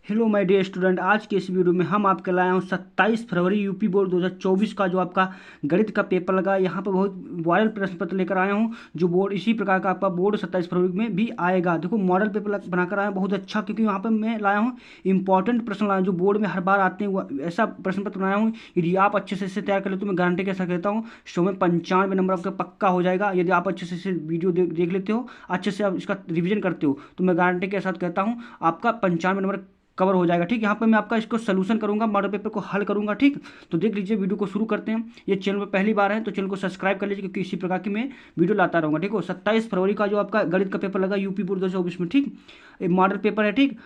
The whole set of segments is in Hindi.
हेलो माय डियर स्टूडेंट, आज के इस वीडियो में हम आपके लाए हूँ 27 फरवरी यूपी बोर्ड 2024 का जो आपका गणित का पेपर लगा। यहाँ पर बहुत वायरल प्रश्न पत्र लेकर आया हूँ जो बोर्ड इसी प्रकार का आपका बोर्ड 27 फरवरी में भी आएगा। देखो मॉडल पेपर बनाकर आया हूँ बहुत अच्छा, क्योंकि यहाँ पर मैं लाया हूँ इंपॉर्टेंट प्रश्न लाया हूँ जो बोर्ड में हर बार आते हैं। ऐसा प्रश्न पत्र बनाया हूँ, यदि आप अच्छे से इसे तैयार कर ले तो मैं गारंटी के साथ कहता हूँ 100 में 95 नंबर आपका पक्का हो जाएगा। यदि आप अच्छे से इसे वीडियो देख लेते हो, अच्छे से आप इसका रिविजन करते हो, तो मैं गारंटी के साथ कहता हूँ आपका 95 नंबर कवर हो जाएगा। ठीक, यहाँ पर मैं आपका इसको सोल्यूशन करूंगा, मॉडल पेपर को हल करूंगा। ठीक, तो देख लीजिए, वीडियो को शुरू करते हैं। ये चैनल पर पहली बार है तो चैनल को सब्सक्राइब कर लीजिए, क्योंकि इसी प्रकार की मैं वीडियो लाता रहूंगा। ठीक हो, 27 फरवरी का जो आपका गणित का पेपर लगा यूपी बोर्ड 2024 में। ठीक, ये मॉडल पेपर है। ठीक,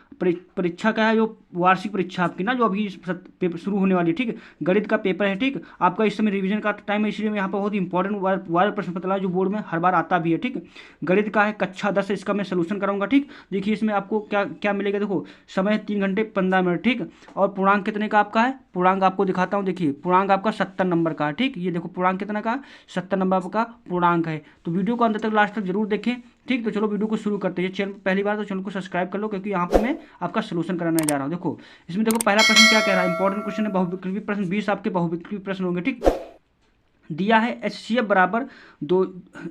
परीक्षा का है, जो वार्षिक परीक्षा आपकी ना, जो अभी पेपर शुरू होने वाली है। ठीक, गणित का पेपर है। ठीक, आपका इस समय रिवीजन का टाइम है, इसलिए मैं यहाँ पर बहुत इंपॉर्टेंट वायर प्रश्न पत्र लाया जो बोर्ड में हर बार आता भी है। ठीक, गणित का है, कक्षा 10 इसका मैं सोल्यूशन कराऊंगा। ठीक, देखिए इसमें आपको क्या क्या मिलेगा। देखो समय 3 घंटे 15 मिनट। ठीक, और पूर्णांक कितने का आपका है, पूर्णांक आपको दिखाता हूँ। देखिए पूर्णांक आपका 70 नंबर का है। ठीक, ये देखो पूर्णांक कितना का, 70 नंबर का पूर्णांक है। तो वीडियो को अंत तक लास्ट तक जरूर देखें। ठीक, तो चलो वीडियो को शुरू करते हैं। चैनल पहली बार तो चैनल को सब्सक्राइब कर लो, क्योंकि यहाँ पे मैं आपका सोल्यूशन कराने जा रहा हूँ। देखो इसमें देखो पहला प्रश्न क्या कह रहा है, इंपॉर्टेंट क्वेश्चन है, बहुविकल्पी प्रश्न 20 आपके बहुविकल्पी प्रश्न होंगे। ठीक, दिया है HCF बराबर दो,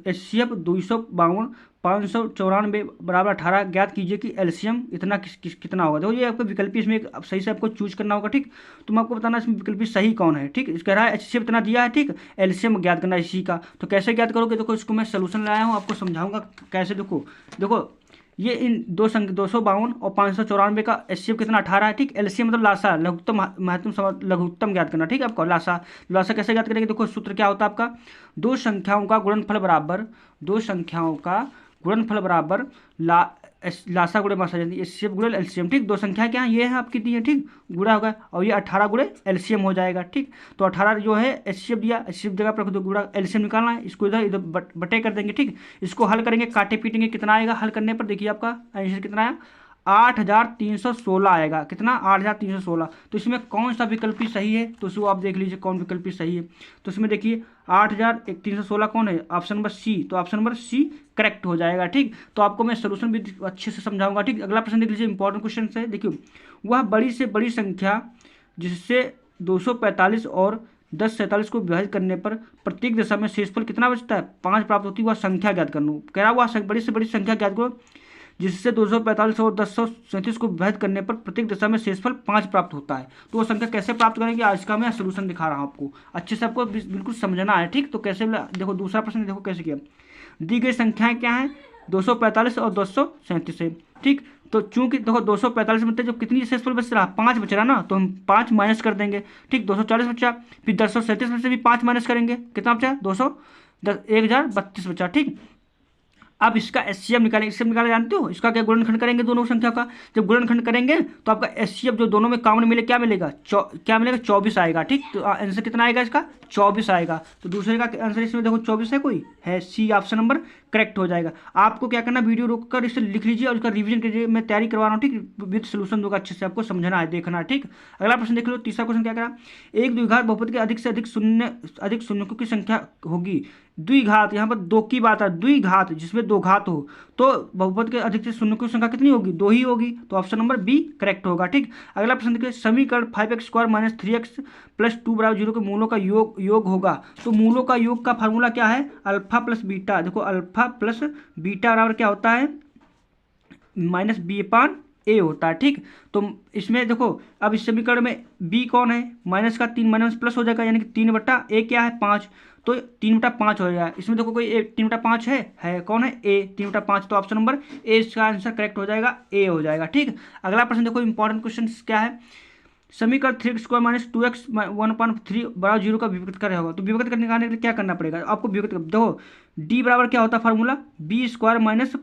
HCF 252 594 बराबर 18, ज्ञात कीजिए कि एलसीएम इतना कितना होगा। देखो ये आपका विकल्पी, इसमें एक सही से आपको चूज करना होगा। ठीक, तो मैं आपको बताना इसमें विकल्पी सही कौन है। ठीक, कह रहा है HCF इतना दिया है। ठीक, एलसीएम ज्ञात करना है इसी का। तो कैसे ज्ञात करोगे, देखो इसको मैं सोल्यूशन लाया हूँ, आपको समझाऊंगा कैसे। देखो देखो ये इन दो संख्या 252 और 594 का एचसीएफ कितना 18 है। ठीक, एलसीएम मतलब लासा, लघुत्तम महत्तम, लघुत्तम ज्ञात करना। ठीक है, आपको लासा लासा कैसे ज्ञात करेंगे। देखो सूत्र क्या होता है आपका, दो संख्याओं का गुणनफल बराबर, दो संख्याओं का गुणनफल बराबर लासा गुणे मासा, यानी एचसीएफ गुणे एलसीएम। ठीक, दो संख्या क्या है, ये है आपकी दी है। ठीक, गुणा होगा और ये 18 गुणे एलसीएम हो जाएगा। ठीक, तो 18 जो है एचसीएफ दिया, एचसीएफ जगह पर तो गुणा एलसीएम निकालना है, इसको इधर इधर बटे कर देंगे। ठीक, इसको हल करेंगे, काटे पीटेंगे, कितना आएगा हल करने पर। देखिए आपका आंसर कितना आया, 8316 आएगा। कितना, 8316। तो इसमें कौन सा विकल्पी सही है, तो उसको आप देख लीजिए कौन विकल्पी सही है। तो इसमें देखिए 8316 कौन है, ऑप्शन नंबर सी। तो ऑप्शन नंबर सी करेक्ट हो जाएगा। ठीक, तो आपको मैं सोल्यूशन भी अच्छे से समझाऊंगा। ठीक, अगला प्रश्न देख लीजिए, इंपॉर्टेंट क्वेश्चन है। देखिए वह बड़ी से बड़ी संख्या जिससे 245 और 1047 को विभाजित करने पर प्रत्येक दिशा में शेषफल कितना बचता है, 5 प्राप्त होती है, वह संख्या ज्ञात करना। कह रहा हुआ बड़ी से बड़ी संख्या ज्ञात करो जिससे 245 और 1037 को विभाजित करने पर प्रत्येक दिशा में शेषफल 5 प्राप्त होता है। तो वो संख्या कैसे प्राप्त करेंगे, आज का मैं सोल्यूशन दिखा रहा हूँ आपको, अच्छे से आपको बिल्कुल समझना है। ठीक, तो कैसे, देखो दूसरा प्रश्न देखो कैसे किया। दी गई संख्याएं क्या है, 245 और 237 है। ठीक, तो चूंकि देखो 245 में जो कितनी शेषफल बच रहा, 5 बच रहा ना, तो हम 5 माइनस कर देंगे। ठीक, 240 बचा, फिर 1037 में से भी 5 माइनस करेंगे, कितना बचा, 1032 बचा। ठीक, अब इसका एचसीएफ निकालेंगे, एचसीएफ निकाले जानते हो, इसका क्या गुणनखंड करेंगे दोनों संख्या का। जब गुणनखंड करेंगे तो आपका एचसीएफ जो दोनों में कॉमन मिले क्या मिलेगा, क्या मिलेगा, 24 आएगा। ठीक, तो आंसर कितना आएगा इसका, 24 आएगा। तो दूसरे का आंसर इसमें देखो 24 है, कोई है सी, ऑप्शन नंबर करेक्ट हो जाएगा। आपको क्या करना, वीडियो रोककर इसे लिख लीजिए और इसका रिवीजन कीजिए, मैं तैयारी करवा रहा हूँ। ठीक, विद सोल्यूशन दूंगा, अच्छे से आपको समझना है, देखना है। ठीक, अगला प्रश्न देख लो, तीसरा क्वेश्चन क्या करा, एक द्विघात बहुपद के अधिक से अधिक शून्यों की संख्या होगी। द्विघात, यहाँ पर दो की बात है, द्विघात जिसमें दो घात हो, तो बहुपद के अधिक से शून्य की संख्या कितनी होगी, दो ही होगी। तो ऑप्शन नंबर बी करेक्ट होगा। ठीक, अगला प्रश्न देखिए, समीकरण 5x² - 3x + 2 = 0 के मूलों का योग होगा। तो मूलों का योग का फार्मूला क्या है, अल्फा प्लस बीटा। देखो अल्फा प्लस बीटा बराबर क्या होता है, -b/a होता है। ठीक, तो इसमें देखो अब इस समीकरण में b कौन है, माइनस का 3 माइनस प्लस हो जाएगा, यानी कि 3/a क्या है, 5, तो 3/5 हो जाएगा। इसमें देखो कोई 3/5 है, कौन है, a, 3/5। तो ऑप्शन नंबर ए इसका आंसर करेक्ट हो जाएगा, ए हो जाएगा। ठीक, अगला प्रश्न देखो, इंपॉर्टेंट क्वेश्चन क्या है, समीकरण 3x² - 2x 1/3 = 0 का विभक्त कार्य होगा। तो विभक्त करने के लिए क्या करना पड़ेगा आपको, विभक्त देखो d बराबर क्या होता है फार्मूला, b² -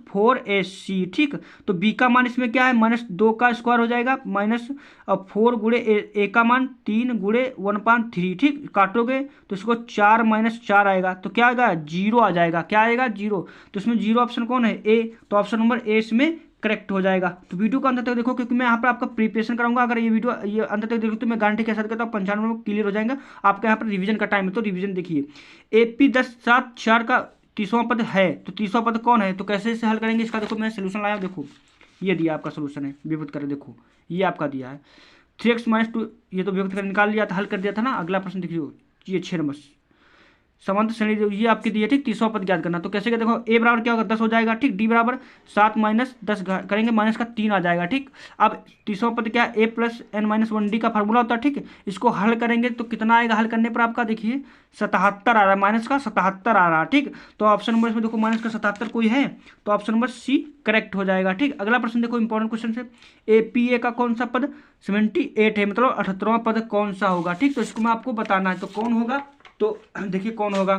4ac। ठीक, तो b का मान इसमें क्या है, -2 का स्क्वायर हो जाएगा, -4 गुणे a का मान 3 गुणे 1/3। ठीक, काटोगे तो इसको 4 - 4 आएगा, तो क्या आएगा, 0 आ जाएगा। क्या आएगा, 0। तो इसमें 0 ऑप्शन कौन है, ए। तो ऑप्शन नंबर ए इसमें करेक्ट हो जाएगा। तो वीडियो को अंत तक देखो, क्योंकि मैं यहाँ पर आपका प्रिपरेशन कराऊंगा। अगर ये वीडियो ये अंत तक देखो तो मैं गारंटी के साथ कहता हूँ 95 में क्लियर हो जाएगा। आपका यहाँ पर रिवीजन का टाइम है, तो रिवीजन देखिए। AP 10/7 का 30वां पद है, तो 30वां पद कौन है, तो कैसे इसे हल करेंगे, इसका देखो मैं सोल्यूशन लाया। देखो ये दिया आपका सोल्यूशन है, विभक्त करें देखो ये आपका दिया है 3x-2, ये तो विभक्त कर निकाल लिया था, हल कर दिया था ना। अगला प्रश्न देखिए ये 6 नंबर समांतर श्रेणी ये आपकी दी है ठीक, तीसरा पद ज्ञात करना। तो कैसे क्या देखो ए बराबर क्या होगा 10 हो जाएगा ठीक, डी बराबर 7 माइनस 10 करेंगे माइनस का 3 आ जाएगा ठीक। अब तीसरा पद क्या ए प्लस एन माइनस 1 डी का फार्मूला होता है ठीक। इसको हल करेंगे तो कितना आएगा, हल करने पर आपका देखिए 77 आ रहा है, माइनस का 77 आ रहा है ठीक। तो ऑप्शन नंबर इसमें देखो माइनस का 77 कोई है तो ऑप्शन नंबर सी करेक्ट हो जाएगा ठीक। अगला प्रश्न देखो इंपॉर्टेंट क्वेश्चन से ए पी ए का कौन सा पद 78 है, मतलब 78वां पद कौन सा होगा ठीक। तो इसको मैं आपको बताना है तो कौन होगा, तो देखिए कौन होगा।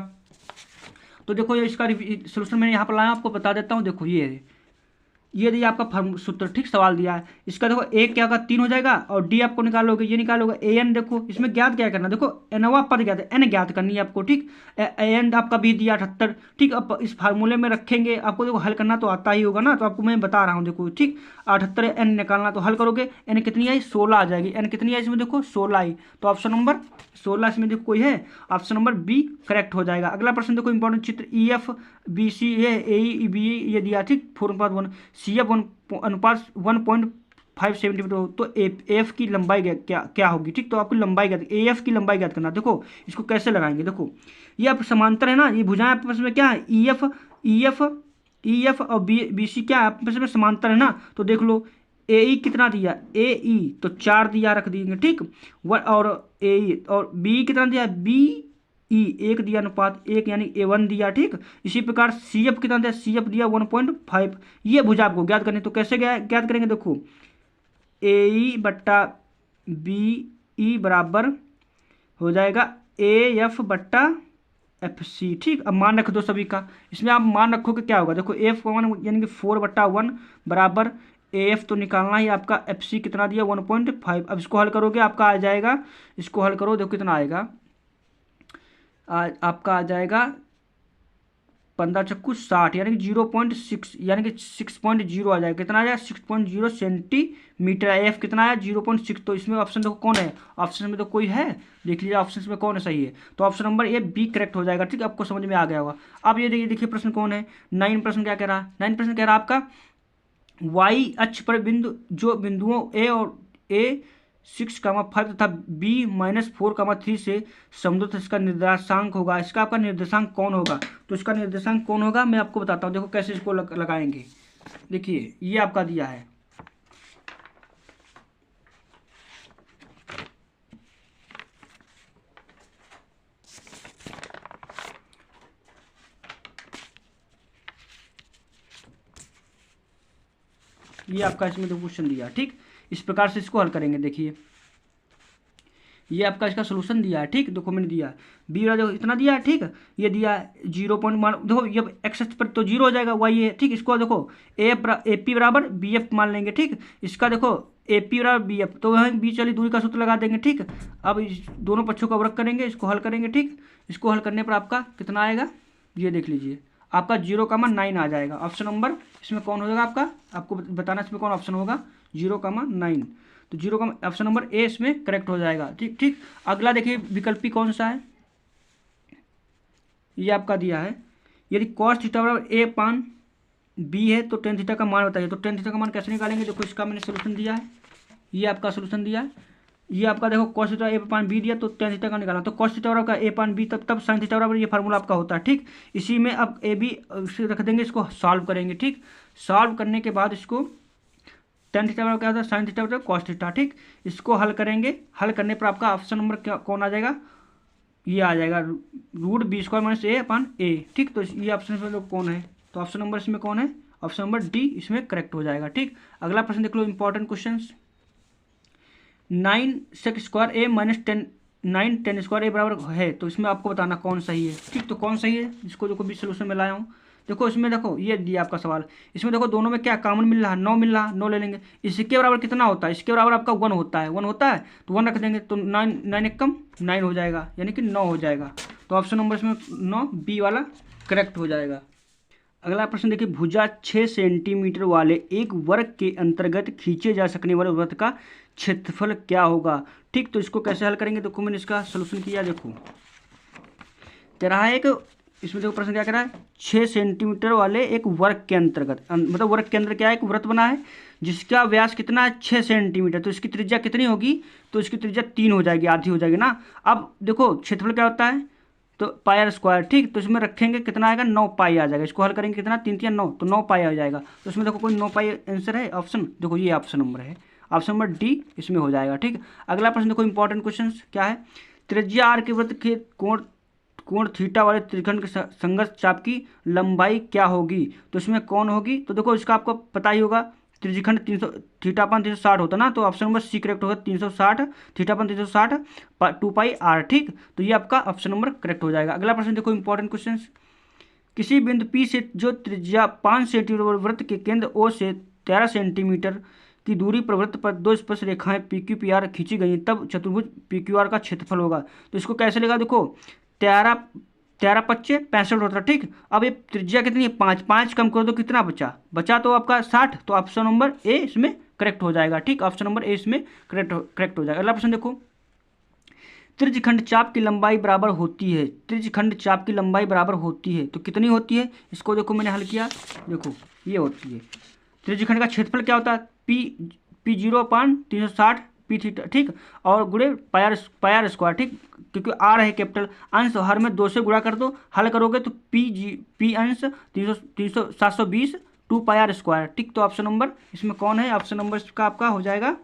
तो देखो ये इसका सोल्यूशन मैंने यहाँ पर लाया आपको बता देता हूँ। देखो ये दिया आपका सूत्र ठीक, सवाल दिया है इसका। देखो ए क्या होगा 3 हो जाएगा और डी आपको निकालोगे, ये निकालोगे ए एन। देखो इसमें ज्ञात क्या करना, देखो एनवा पद ज्ञात है, एन ज्ञात करनी है आपको ठीक। एन आपका बी दिया 78 ठीक। अब इस फार्मूले में रखेंगे आपको, देखो हल करना तो आता ही होगा ना, तो आपको मैं बता रहा हूँ देखो ठीक। 78 एन निकालना तो हल करोगे, एन कितनी आई 16 आ जाएगी, एन कितनी आई इसमें देखो 16 आई। तो ऑप्शन नंबर 16 इसमें देखो कोई है, ऑप्शन नंबर बी करेक्ट हो जाएगा। अगला प्रश्न देखो इंपॉर्टेंट चित्र E F B C A B ये दिया ठीक 4:1 सी एफ अनुपात 1.5 सेंटीमीटर। तो एफ की लंबाई क्या होगी ठीक। तो आपकी लंबाई ज्ञात, ए एफ की लंबाई ज्ञात करना। देखो इसको कैसे लगाएंगे, देखो ये आप समांतर है ना, ये भुजाएं आपस में क्या है ई एफ और बी सी क्या है आपस में समांतर है ना। तो देख लो ए ई कितना दिया, ए ई तो 4 दिया रख देंगे ठीक। और ए ई और बी कितना दिया, बी ई 1 दिया अनुपात 1 यानी A1 दिया ठीक। इसी प्रकार सी एफ कितना दिया, सी एफ दिया 1.5। ये भुजा आपको ज्ञात करनी, तो कैसे ज्ञात करेंगे, देखो ए ई बट्टा बी ई बराबर हो जाएगा ए एफ बट्टा एफ सी ठीक। अब मान रख दो सभी का, इसमें आप मान रखो कि क्या होगा, देखो एफ का मान यानी कि 4/1 बराबर ए एफ तो निकालना ही आपका, एफ सी कितना दिया 1.5। अब इसको हल करोगे आपका आ जाएगा, इसको हल करो देखो कितना आएगा, आपका आ जाएगा 15×60 यानी कि 0.6 यानी कि 6.0 आ जाएगा। कितना आ जाएगा 6.0 सेंटीमीटर। एफ कितना है 0.6। तो इसमें ऑप्शन देखो कौन है, ऑप्शन में तो कोई है, देख लीजिए ऑप्शन में कौन है सही है। तो option number A B correct हो जाएगा ठीक, आपको समझ में आ गया होगा। अब ये देखिए प्रश्न कौन है 9 प्रश्न क्या कह रहा है, 9 प्रश्न कह रहा है आपका वाई अक्ष पर जो बिंदुओं ए और ए 6,5 तथा b -4,3 से समृद्ध इसका निर्देशांक होगा। इसका आपका निर्देशांक कौन होगा, तो इसका निर्देशांक कौन होगा मैं आपको बताता हूँ। देखो कैसे इसको लगाएंगे, देखिए ये आपका दिया है ये आपका, इसमें तो क्वेश्चन दिया ठीक। इस प्रकार से इसको हल करेंगे। देखिए ये आपका इसका सोल्यूशन दिया है ठीक, देखो मैंने दिया बी वाला देखो इतना दिया है ठीक। ये दिया 0 पॉइंट मान, देखो ये एक्स एक्स पर तो 0 हो जाएगा वाई है ठीक। इसको देखो ए पी बराबर बी एफ मान लेंगे ठीक। इसका देखो ए पी बराबर बी एफ, तो वहीं बीच वाली दूरी का सूत्र लगा देंगे ठीक। अब इस दोनों पक्षों का वर्ग करेंगे, इसको हल करेंगे ठीक। इसको हल करने पर आपका कितना आएगा, ये देख लीजिए आपका 0,9 आ जाएगा। ऑप्शन नंबर इसमें कौन हो जाएगा आपका, आपको बताना इसमें कौन ऑप्शन होगा 0,9। तो 0 का ऑप्शन नंबर ए इसमें करेक्ट हो जाएगा ठीक ठीक। अगला देखिए विकल्पी कौन सा है, ये आपका दिया है यदि cos थीटा बराबर ए पान बी है तो tan थीटा का मान बताइए। तो tan थीटा का मान कैसे निकालेंगे, देखो इसका मैंने सोल्यूशन दिया है, ये आपका सोल्यूशन दिया है। ये आपका देखो cos थीटा ए पान बी दिया तो tan थीटा का निकालना। तो cos थीटा बराबर का ए पान बी तब sin थीटा बराबर ये फार्मूला आपका होता है ठीक। इसी में अब ए बी रख देंगे, इसको सॉल्व करेंगे ठीक। सॉल्व करने के बाद इसको tan थीटा बराबर क्या होता है sin थीटा बराबर cos थीटा ठीक। इसको हल करेंगे, हल करने पर आपका ऑप्शन नंबर क्या कौन आ जाएगा, ये आ जाएगा √b² - a/a ठीक। तो ये ऑप्शन में लोग कौन है, तो ऑप्शन नंबर इसमें कौन है, ऑप्शन नंबर डी इसमें करेक्ट हो जाएगा ठीक। अगला प्रश्न देख लो important question 9 sec² a - 9 tan² a बराबर है। तो इसमें आपको बताना कौन सही है ठीक। तो कौन सही है, जिसको जो भी सोल्यूशन में लाया हूँ। देखो इसमें देखो ये दिया आपका सवाल, इसमें देखो दोनों में क्या कॉमन मिल रहा है 9 मिल रहा है, 9 ले लेंगे। इसके बराबर कितना होता है, इसके बराबर आपका 1 होता है, 1 होता है तो 1 रख देंगे। तो 9 एक कम 9 हो जाएगा यानी कि 9 हो जाएगा। तो ऑप्शन नंबर इसमें 9 बी वाला करेक्ट हो जाएगा। अगला प्रश्न देखिए भुजा 6 सेंटीमीटर वाले एक वर्ग के अंतर्गत खींचे जा सकने वाले वृत्त का क्षेत्रफल क्या होगा ठीक। तो इसको कैसे हल करेंगे, देखो मैंने इसका सोल्यूशन किया। देखो कह रहा है कि इसमें देखो प्रश्न क्या कह रहा है, 6 सेंटीमीटर वाले एक वर्ग के अंतर्गत, मतलब वर्ग के अंदर क्या है, एक वृत्त बना है जिसका व्यास कितना है 6 सेंटीमीटर, तो इसकी त्रिज्या कितनी होगी, तो इसकी त्रिज्या 3 हो जाएगी, आधी हो जाएगी ना। अब देखो क्षेत्रफल क्या होता है, तो पाई आर स्क्वायर, ठीक, तो इसमें रखेंगे कितना आएगा, 9 पाई आ जाएगा, इसको हल करेंगे कितना, 3 3 9, तो 9 पाई आ जाएगा। तो इसमें देखो कोई 9 पाई आंसर है ऑप्शन, देखो ये ऑप्शन नंबर है, ऑप्शन नंबर डी इसमें हो जाएगा, ठीक। अगला प्रश्न देखो इंपॉर्टेंट क्वेश्चन क्या है, त्रिज्या आर के वृत्त के कोण थीटा वाले त्रिकोण के संगत चाप की लंबाई क्या होगी, तो इसमें कौन होगी, तो देखो इसका आपको पता ही होगा, त्रिज्यखंड 300 थीटापन 360 होता ना, तो ऑप्शन नंबर सी करेक्ट होगा, 360 थीटापन 360 2 पाई आर, ठीक, तो ये आपका ऑप्शन नंबर करेक्ट हो जाएगा। अगला प्रश्न देखो इंपॉर्टेंट क्वेश्चन, किसी बिंदु पी से जो त्रिज्या 5 सेंटीमीटर वृत्त के केंद्र ओ से 13 सेंटीमीटर की दूरी पर वृत्त पर दो स्पर्श रेखाएं पी क्यू पी आर खींची गई, तब चतुर्भुज पी क्यू आर का क्षेत्रफल होगा, तो इसको कैसे लेगा, देखो 13 13 पच्चे 65 होता है, ठीक। अब ये त्रिज्या कितनी है, 5 5 कम कर दो, कितना बचा तो आपका 60, तो ऑप्शन नंबर ए इसमें करेक्ट हो जाएगा, ठीक, ऑप्शन नंबर ए इसमें करेक्ट हो जाएगा। अगला प्रश्न देखो, त्रिज्यखंड चाप की लंबाई बराबर होती है, त्रिज्यखंड चाप की लंबाई बराबर होती है, तो कितनी होती है, इसको देखो मैंने हल किया, देखो ये होती है, त्रिज्यखंड का क्षेत्रफल क्या होता है, पी 0/360 पी थीटा, ठीक, और गुणे पाई स्क्वायर, ठीक, क्योंकि आर है कैपिटल, अंश हर में 2 से गुणा कर दो, हल करोगे तो पी अंश 720 2 पाई आर स्क्वायर, ठीक, तो ऑप्शन नंबर इसमें कौन है, ऑप्शन नंबर इसका आपका हो जाएगा,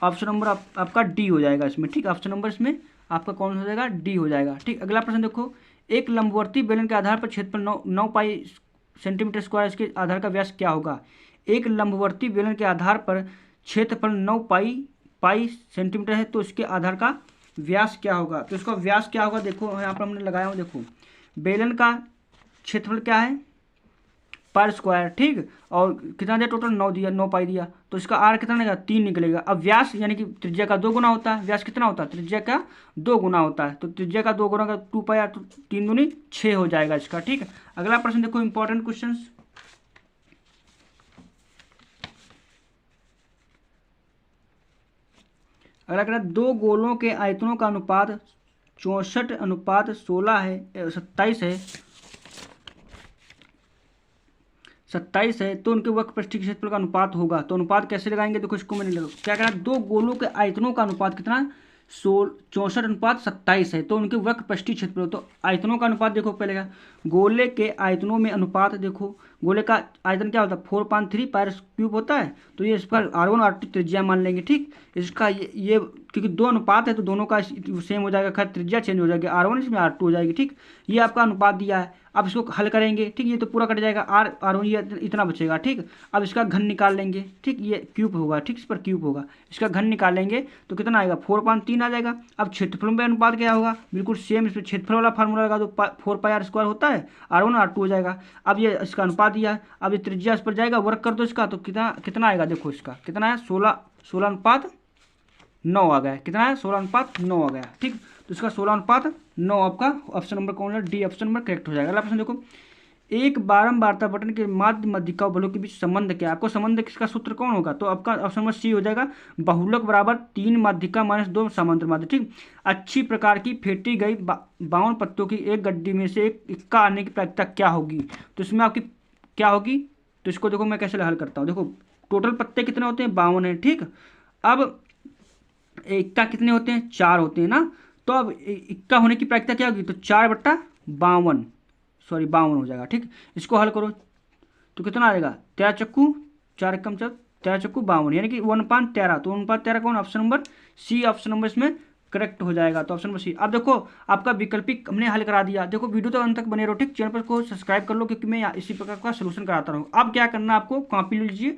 ऑप्शन नंबर आपका डी हो जाएगा इसमें, ठीक, ऑप्शन नंबर इसमें आपका कौन हो जाएगा, डी हो जाएगा, ठीक। अगला प्रश्न देखो, एक लंबवर्ती बेलन के आधार पर क्षेत्रफल 9 पाई सेंटीमीटर स्क्वायर, इसके आधार का व्यास क्या होगा, एक लंबवर्ती बेलन के आधार पर क्षेत्रफल 9 पाई सेंटीमीटर है, तो इसके आधार का व्यास क्या होगा, तो इसका व्यास क्या होगा, देखो यहाँ पर हमने लगाया हूँ, देखो बेलन का क्षेत्रफल क्या है पाई स्क्वायर, ठीक, और कितना दिया टोटल 9 दिया, 9 पाई दिया, तो इसका आर कितना निकलेगा, 3 निकलेगा। अब व्यास यानी कि त्रिज्या का 2 गुना होता है, व्यास कितना होता है, त्रिज्या का 2 गुना होता है, तो त्रिज्या का 2 गुना का 2 पाई आर, तो 3 दूनी 6 हो जाएगा इसका, ठीक। अगला प्रश्न देखो इंपॉर्टेंट क्वेश्चन, अगला कह रहा है 2 गोलों के आयतनों का अनुपात 64:16 है, 27 है, तो उनके वक्र पृष्ठ के क्षेत्रफल का अनुपात होगा, तो अनुपात कैसे लगाएंगे, देखो इसको मैंने लगा क्या कह रहा है, 2 गोलों के आयतनों का अनुपात कितना 64:27 है, तो उनके वक्र पृष्ठीय क्षेत्रफल, तो आयतनों का अनुपात देखो पहले का, गोले के आयतनों में अनुपात देखो, गोले का आयतन क्या होता है 4/3 पाई क्यूब होता है, तो ये इसका R1 R2 त्रिज्या मान लेंगे, ठीक, इसका ये क्योंकि 2 अनुपात है तो दोनों का सेम हो जाएगा, खैर त्रिज्या चेंज हो जाएगी, R1 इसमें R2 हो जाएगी, ठीक, ये आपका अनुपात दिया है। अब इसको हल करेंगे, ठीक, ये तो पूरा कट जाएगा, R1 ये इतना बचेगा, ठीक। अब इसका घन निकाल लेंगे, ठीक, ये क्यूब होगा, ठीक, इस पर क्यूब होगा, इसका घन निकाल लेंगे तो कितना आएगा 4/3 आ जाएगा। अब क्षेत्रफलों में अनुपात क्या होगा, बिल्कुल सेम, इसमें क्षेत्रफल वाला फार्मूला लगा दो, 4 पाई आर स्क्वायर होता है, R1 R2 हो जाएगा। अब ये इसका अनुपात दिया है, अब ये त्रिज्या इस पर जाएगा, वर्क कर दो इसका, तो कितना आएगा, देखो इसका कितना है 16:9 आ गया, कितना है 16:9 आ गया, ठीक, तो इसका 16:9 आपका ऑप्शन नंबर कौन है, डी ऑप्शन नंबर करेक्ट हो जाएगा। अगला प्रश्न देखो, एक बारंबारता बटन के माध्य मध्यिका बलों के बीच संबंध क्या है, आपको संबंध किसका सूत्र कौन होगा, तो आपका ऑप्शन नंबर सी हो जाएगा, बाहुलक बराबर 3 माध्यिका -2 समांतर माध्य, ठीक। अच्छी प्रकार की फेंटी गई 52 पत्तों की एक गड्डी में से एक इक्का आने की प्रायिकता क्या होगी, तो इसमें आपकी क्या होगी, तो इसको देखो मैं कैसे हल करता हूँ, देखो टोटल पत्ते कितने होते हैं 52 है, ठीक। अब इक्का कितने होते हैं 4 होते हैं ना, तो अब इक्का होने की प्रायिकता क्या होगी, तो 4/52 सॉरी 52 हो जाएगा, ठीक। इसको हल करो तो कितना आएगा 13 चक्कू 4 एकम 13 चक्कू 52 यानी कि 1/13, तो 1/13 कौन, option number C option number इसमें करेक्ट हो जाएगा, तो ऑप्शन नंबर सी। अब देखो आपका वैकल्पिक हमने हल करा दिया, देखो वीडियो तो अंत तक बने रहो, ठीक, चैनल पर को सब्सक्राइब कर लो क्योंकि मैं इसी प्रकार का सोल्यूशन कराता रहूँ। अब क्या करना आपको, कॉपी लीजिए,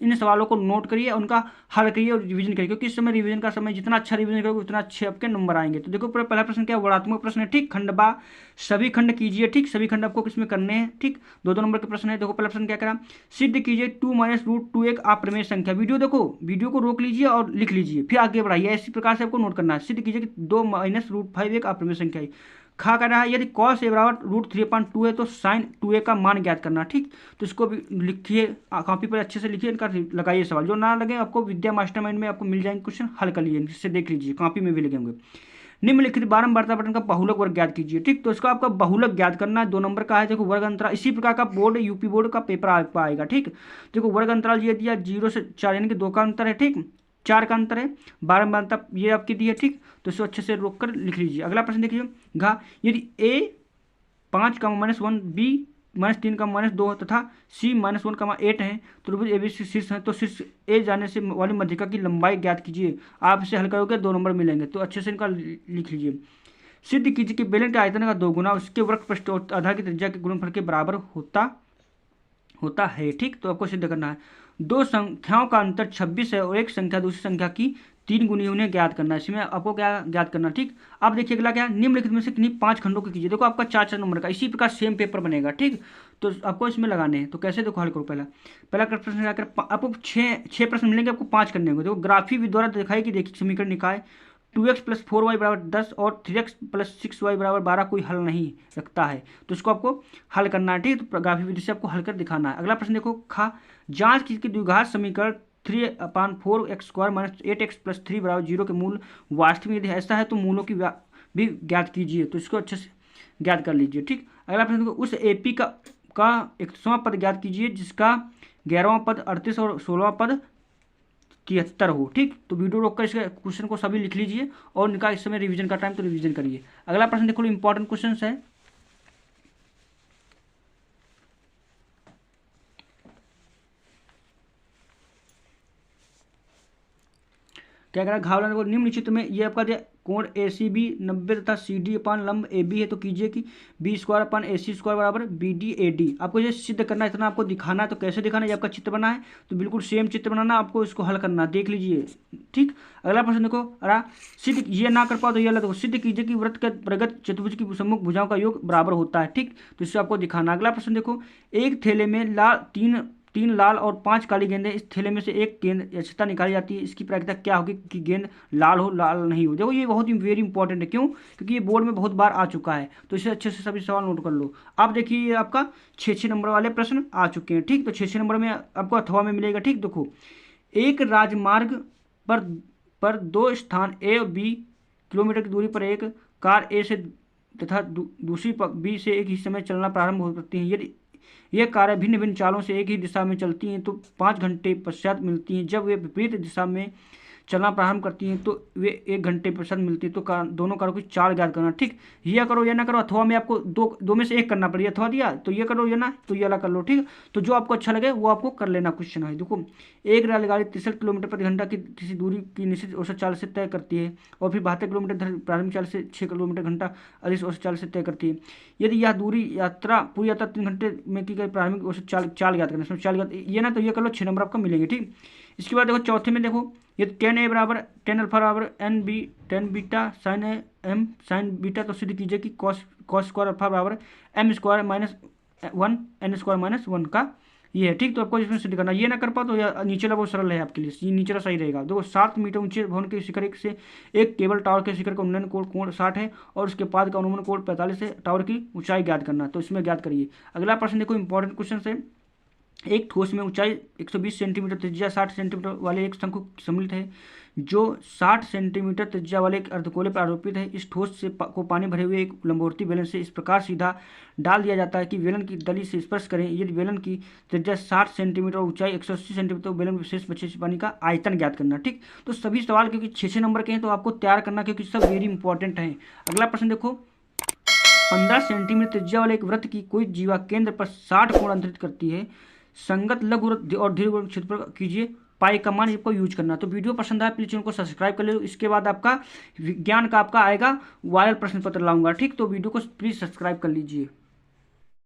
इन सवालों को नोट करिए, उनका हल करिए और रिवीजन करिए, क्योंकि इस समय रिवीजन का समय जितना अच्छा रिवीजन करोगे उतना अच्छे आपके नंबर आएंगे। तो देखो पहला प्रश्न क्या वर्णात्मक प्रश्न है, ठीक, खंड बा सभी खंड कीजिए, ठीक, सभी खंड आपको किसमें करने हैं, ठीक, 2 नंबर के प्रश्न है। देखो पहला प्रश्न क्या करा, सिद्ध कीजिए 2 - √2 एक अप्रमेय संख्या, वीडियो देखो, वीडियो को रोक लीजिए और लिख लीजिए, फिर आगे बढ़ाइए, इसी प्रकार से आपको नोट करना है। सिद्ध कीजिए कि 2 - √5 एक अप्रमेय संख्या है। खा कर रहा है यदि cos a बराबर √3/2 है तो sin 2a का मान ज्ञात करना, ठीक, तो इसको भी लिखिए, कॉपी पर अच्छे से लिखिए, इनका लगाइए सवाल, जो ना लगे आपको विद्या मास्टरमाइंड में आपको मिल जाएंगे क्वेश्चन, हल कर लीजिए, जिससे देख लीजिए, कॉपी में भी लिखे होंगे। निम्नलिखित बारंबारता पैटर्न का बहुलक वर्ग ज्ञात कीजिए। ठीक, तो इसका आपका बहुलक ज्ञात करना है, 2 नंबर का है। देखो वर्ग अंतराल, इसी प्रकार का बोर्ड यूपी बोर्ड का पेपर आपका आएगा। ठीक, देखो वर्ग अंतराल ये दिया 0 से 4 यानी कि 2 का अंतर है। ठीक, 4 का अंतर है, बारंबारता ये आपकी दी है। ठीक, तो इसको अच्छे से रोक कर लिख लीजिए। अगला प्रश्न देखिए घा, यदि ए 5 का -1, बी -3 का -2 तथा सी -1 का 8 है तो त्रिभुज एबीसी शीर्ष है, तो शीर्ष ए जाने से वाली मध्यिका की लंबाई ज्ञात कीजिए। आप इसे हल करोगे 2 नंबर मिलेंगे, तो अच्छे से इनका लिख लीजिए। सिद्ध कीजिए कि बेलन के आयतन का 2 गुना उसके वृत्त पृष्ठ और आधार की त्रिज्या के गुणनफल के बराबर होता है। ठीक, तो आपको सिद्ध करना है। 2 संख्याओं का अंतर 26 है और एक संख्या दूसरी संख्या की 3 गुनी उन्हें ज्ञात करना है। इसमें आपको क्या ज्ञात करना। ठीक, अब देखिए अगला क्या, निम्नलिखित में से किन्हीं 5 खंडों को कीजिए। देखो आपका 4 नंबर का इसी प्रकार सेम पेपर बनेगा। ठीक, तो आपको इसमें लगाने हैं, तो कैसे देखो हल करो। पहला प्रश्न लगाकर आपको 6 प्रश्न मिलेंगे, आपको 5 करने होंगे। देखो ग्राफी द्वारा दिखाई कि देखिए समीकरण निकाय 2x + 4y = 10 और 3x + 6y = 12 कोई हल नहीं रखता है, तो इसको आपको हल करना है। ठीक, तो ग्राफी विधि से आपको हल कर दिखाना है। अगला प्रश्न देखो खा, जांच की द्विघात समीकरण 3/4x² - 8x + 3 = 0 के मूल वास्तविक यदि ऐसा है तो मूलों की भी ज्ञात कीजिए, तो इसको अच्छे से ज्ञात कर लीजिए। ठीक, अगला प्रश्न देखो, उस एपी का 31वां पद ज्ञात कीजिए जिसका 11वां पद 38 और 16वां पद 73 हो। ठीक, तो वीडियो रोककर इसके क्वेश्चन को सभी लिख लीजिए और इनका इस समय रिवीजन का टाइम, तो रिवीजन करिए। अगला प्रश्न देखो इंपॉर्टेंट क्वेश्चन है। क्या कह रहा है, घावला को निम्नलिखित में ये आपका दिया कोण ACB 90 तथा CD अपान लंब AB है, तो कीजिए कि B² अपान AC² बराबर BD AD। आपको ये सिद्ध करना है, इतना आपको दिखाना है। तो कैसे दिखाना है, ये आपका चित्र बना है तो बिल्कुल सेम चित्र बनाना, आपको इसको हल करना, देख लीजिए। ठीक, अगला प्रश्न देखो, अरा सिद्ध ये ना कर पाओ तो ये देखो, सिद्ध कीजिए कि वृत्त के प्रगत चतुर्भुज की सम्मुख भुजाओं का योग बराबर होता है। ठीक, तो इससे आपको दिखाना। अगला प्रश्न देखो, एक थैले में तीन लाल और 5 काली गेंदें, इस थैले में से एक गेंद यक्षता निकाली जाती है, इसकी प्रायिकता क्या होगी कि गेंद लाल हो लाल नहीं हो। देखो ये बहुत ही वेरी इंपॉर्टेंट है, क्यों, क्योंकि ये बोर्ड में बहुत बार आ चुका है, तो इसे अच्छे से सभी सवाल नोट कर लो। आप देखिए ये आपका 6 नंबर वाले प्रश्न आ चुके हैं। ठीक, तो 6 नंबर में आपको अथवा में मिलेगा। ठीक, देखो एक राजमार्ग पर 2 स्थान A और B किलोमीटर की दूरी पर एक कार A से तथा दूसरी B से एक ही समय चलना प्रारंभ हो सकती है। यदि ये कारें भिन्न भिन्न चालों से एक ही दिशा में चलती हैं तो 5 घंटे पश्चात मिलती हैं। जब वे विपरीत दिशा में चलना प्रारंभ करती हैं तो वे 1 घंटे पश्चात मिलती है। तो दोनों कारों की चाल ज्ञात करना। ठीक, ये करो या ना करो, अथवा में आपको दो में से एक करना पड़ेगा। अथवा दिया तो ये करो या ना तो ये अलग कर लो। ठीक, तो जो आपको अच्छा लगे वो आपको कर लेना। क्वेश्चन है देखो, एक रेलगाड़ी 63 किलोमीटर प्रति घंटा की किसी दूरी की निश्चित औसत चाल से तय करती है और फिर 72 किलोमीटर प्रारंभिक चाल से 6 किलोमीटर घंटा अधिक औसत चाल से तय करती है। यदि यह दूरी पूरी यात्रा 3 घंटे में की गई प्रारंभिक औसत चाल ज्ञात करना। इसमें चाल ज्ञात ये ना तो ये कर लो, 6 नंबर आपका मिलेंगे। ठीक, इसके बाद देखो चौथे में देखो, ये 10A बराबर 10 अल्फा बराबर NB 10 beta sine M sign beta, तो सिद्ध कीजिए कि cos स्क्वायर अल्फा बराबर M² - 1 N² - 1 का ये है। ठीक, तो आपको इसमें सिद्ध करना। ये ना कर पाओ तो यह नीचेला बहुत सरल है आपके लिए, ये नीचेला सही रहेगा। देखो 7 मीटर ऊंचे भवन के शिखर से एक केबल टावर के शिखर का उन्नयन कोण 60 है और उसके बाद का अनुमान कोण 45 है। टावर की ऊंचाई ज्ञात करना, तो इसमें ज्ञात करिए। अगला प्रश्न देखो इंपॉर्टेंट क्वेश्चन है। एक ठोस में ऊंचाई 120 सेंटीमीटर त्रिज्या 60 सेंटीमीटर वाले एक शंकु सम्मिलित है जो 60 सेंटीमीटर त्रिज्या वाले एक अर्धगोले पर आरोपित है। इस ठोस से को पानी भरे हुए एक लंबवर्ती बेलन से इस प्रकार सीधा डाल दिया जाता है कि बेलन की दली से स्पर्श करें। यदि बेलन की त्रिज्या 60 सेंटीमीटर और ऊंचाई 180 सेंटीमीटर, तो बेलन विशेष बचे पानी का आयतन ज्ञात करना। ठीक, तो सभी सवाल क्योंकि 6 नंबर के हैं तो आपको तैयार करना, क्योंकि सब वेरी इंपॉर्टेंट हैं। अगला प्रश्न देखो, 15 सेंटीमीटर त्रिज्या वाले एक वृत्त की कोई जीवा केंद्र पर 60 कोण अंतरित करती है। संगत लघु और दीर्घ क्षेत्र पर कीजिए, पाई का मान को यूज करना। तो वीडियो पसंद आए प्लीज चैनल को सब्सक्राइब कर ले। इसके बाद आपका विज्ञान का आपका आएगा वायरल प्रश्न पत्र लाऊंगा। ठीक, तो वीडियो को प्लीज सब्सक्राइब कर लीजिए।